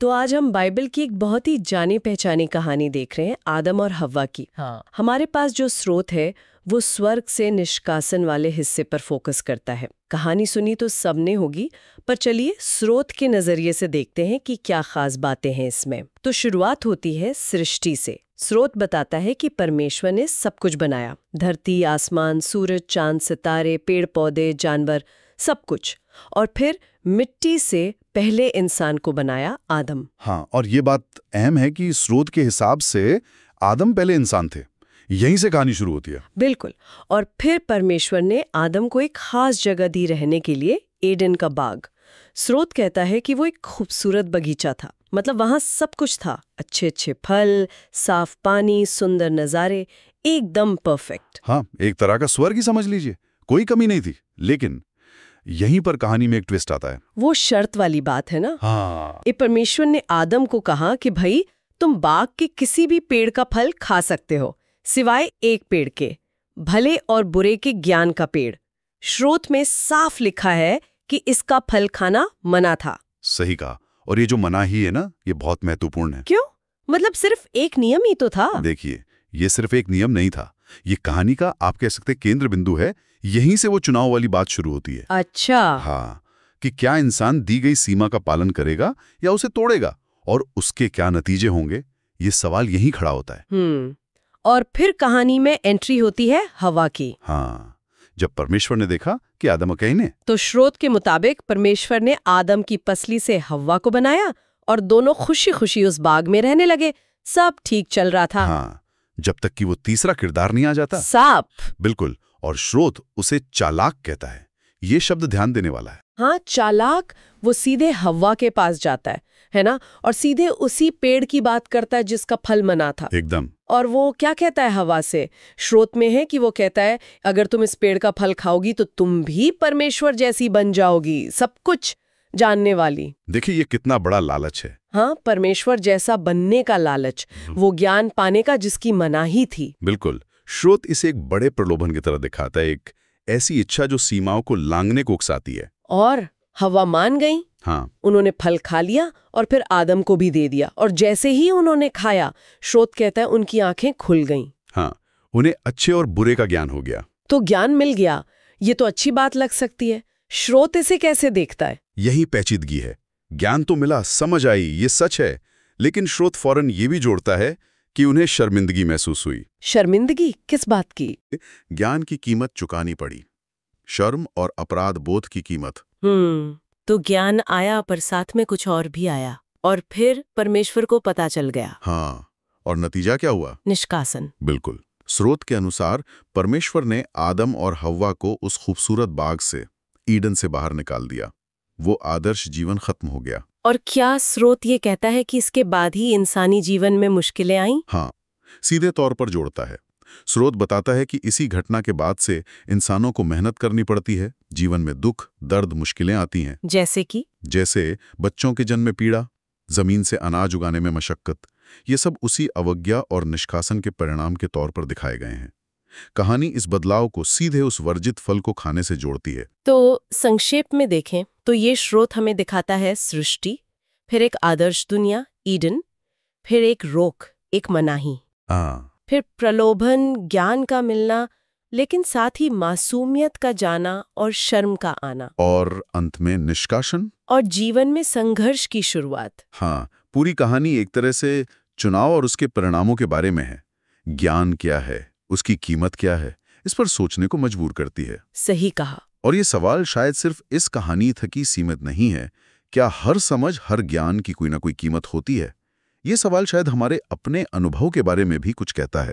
तो आज हम बाइबल की एक बहुत ही जानी पहचानी कहानी देख रहे हैं, आदम और हव्वा की। हमारे पास जो स्रोत है वो स्वर्ग से निष्कासन वाले हिस्से पर फोकस करता है। कहानी सुनी तो सबने होगी, पर चलिए स्रोत के नजरिए से देखते हैं कि क्या खास बातें हैं इसमें। तो शुरुआत होती है सृष्टि से। स्रोत बताता है कि परमेश्वर ने सब कुछ बनाया, धरती, आसमान, सूरज, चांद, सितारे, पेड़ पौधे, जानवर, सब कुछ। और फिर मिट्टी से पहले इंसान को बनाया, आदम। हाँ, और ये बात अहम है कि स्रोत के हिसाब से आदम पहले इंसान थे। यहीं से कहानी शुरू होती है। बिल्कुल। और फिर परमेश्वर ने आदम को एक खास जगह दी रहने के लिए, एडन का बाग। स्रोत कहता है कि वो एक खूबसूरत बगीचा था, मतलब वहां सब कुछ था, अच्छे अच्छे फल, साफ पानी, सुंदर नजारे, एकदम परफेक्ट। हाँ, एक तरह का स्वर्ग ही समझ लीजिए, कोई कमी नहीं थी। लेकिन यहीं पर कहानी में एक ट्विस्ट आता है। वो शर्त वाली बात है ना। हाँ, परमेश्वर ने आदम को कहा कि भाई तुम बाग के किसी भी पेड़ का फल खा सकते हो, सिवाय एक पेड़ के, भले और बुरे के ज्ञान का पेड़। स्रोत में साफ लिखा है कि इसका फल खाना मना था। सही कहा। और ये जो मनाही है ना, ये बहुत महत्वपूर्ण है। क्यों? मतलब सिर्फ एक नियम ही तो था। देखिए, ये सिर्फ एक नियम नहीं था, ये कहानी का आप कह सकते केंद्र बिंदु है। यहीं से वो चुनाव वाली बात शुरू होती है। अच्छा। हाँ, कि क्या इंसान दी गई सीमा का पालन करेगा या उसे तोड़ेगा, और उसके क्या नतीजे होंगे, ये सवाल यहीं खड़ा होता है। और फिर कहानी में एंट्री होती है हवा की। हाँ, जब परमेश्वर ने देखा कि आदम अकेले ने, तो स्रोत के मुताबिक परमेश्वर ने आदम की पसली से हव्वा को बनाया और दोनों खुशी खुशी उस बाग में रहने लगे। सब ठीक चल रहा था। हाँ, जब तक कि वो तीसरा किरदार नहीं आ जाता, सांप। बिल्कुल। और स्रोत उसे चालाक कहता है। ये शब्द ध्यान देने वाला है। हाँ, चालाक। वो सीधे हव्वा के पास जाता है ना, और सीधे उसी पेड़ की बात करता है जिसका फल मना था। एकदम। और वो क्या कहता है हवा से? स्रोत में है कि वो कहता है अगर तुम इस पेड़ का फल खाओगी तो तुम भी परमेश्वर जैसी बन जाओगी, सब कुछ जानने वाली। देखिए, ये कितना बड़ा लालच है। हाँ, परमेश्वर जैसा बनने का लालच, वो ज्ञान पाने का जिसकी मनाही थी। बिल्कुल। स्रोत इसे एक बड़े प्रलोभन की तरह दिखाता है, एक ऐसी इच्छा जो सीमाओं को लांघने को उकसाती है। और हवा मान गई। हाँ, उन्होंने फल खा लिया और फिर आदम को भी दे दिया। और जैसे ही उन्होंने खाया, स्रोत कहता है उनकी आंखें खुल गईं। हाँ, उन्हें अच्छे और बुरे का ज्ञान हो गया। तो ज्ञान मिल गया, ये तो अच्छी बात लग सकती है। स्रोत इसे कैसे देखता है? यही पेचीदगी है। ज्ञान तो मिला, समझ आई, ये सच है, लेकिन स्रोत फौरन ये भी जोड़ता है कि उन्हें शर्मिंदगी महसूस हुई। शर्मिंदगी किस बात की? ज्ञान की कीमत चुकानी पड़ी, शर्म और अपराध बोध की कीमत। तो ज्ञान आया, पर साथ में कुछ और भी आया, और फिर परमेश्वर को पता चल गया। हाँ, और नतीजा क्या हुआ? निष्कासन। बिल्कुल। स्रोत के अनुसार परमेश्वर ने आदम और हव्वा को उस खूबसूरत बाग से, ईडन से बाहर निकाल दिया। वो आदर्श जीवन खत्म हो गया। और क्या स्रोत ये कहता है कि इसके बाद ही इंसानी जीवन में मुश्किलें आईं? हाँ, सीधे तौर पर जोड़ता है। स्रोत बताता है कि इसी घटना के बाद से इंसानों को मेहनत करनी पड़ती है, जीवन में दुख, दर्द, मुश्किलें आती हैं। जैसे बच्चों के जन्म में पीड़ा, जमीन से अनाज उगाने में मशक्कत। ये सब उसी अवज्ञा और निष्कासन के परिणाम के तौर पर दिखाए गए हैं। कहानी इस बदलाव को सीधे उस वर्जित फल को खाने से जोड़ती है। तो संक्षेप में देखें तो ये स्रोत हमें दिखाता है सृष्टि, फिर एक आदर्श दुनिया, ईडन, फिर एक रोक, एक मनाही, फिर प्रलोभन, ज्ञान का मिलना, लेकिन साथ ही मासूमियत का जाना और शर्म का आना, और अंत में निष्कासन और जीवन में संघर्ष की शुरुआत। हाँ, पूरी कहानी एक तरह से चुनाव और उसके परिणामों के बारे में है। ज्ञान क्या है, उसकी कीमत क्या है, इस पर सोचने को मजबूर करती है। सही कहा। और ये सवाल शायद सिर्फ इस कहानी तक ही सीमित नहीं है। क्या हर समझ, हर ज्ञान की कोई ना कोई कीमत होती है? ये सवाल शायद हमारे अपने अनुभव के बारे में भी कुछ कहता है।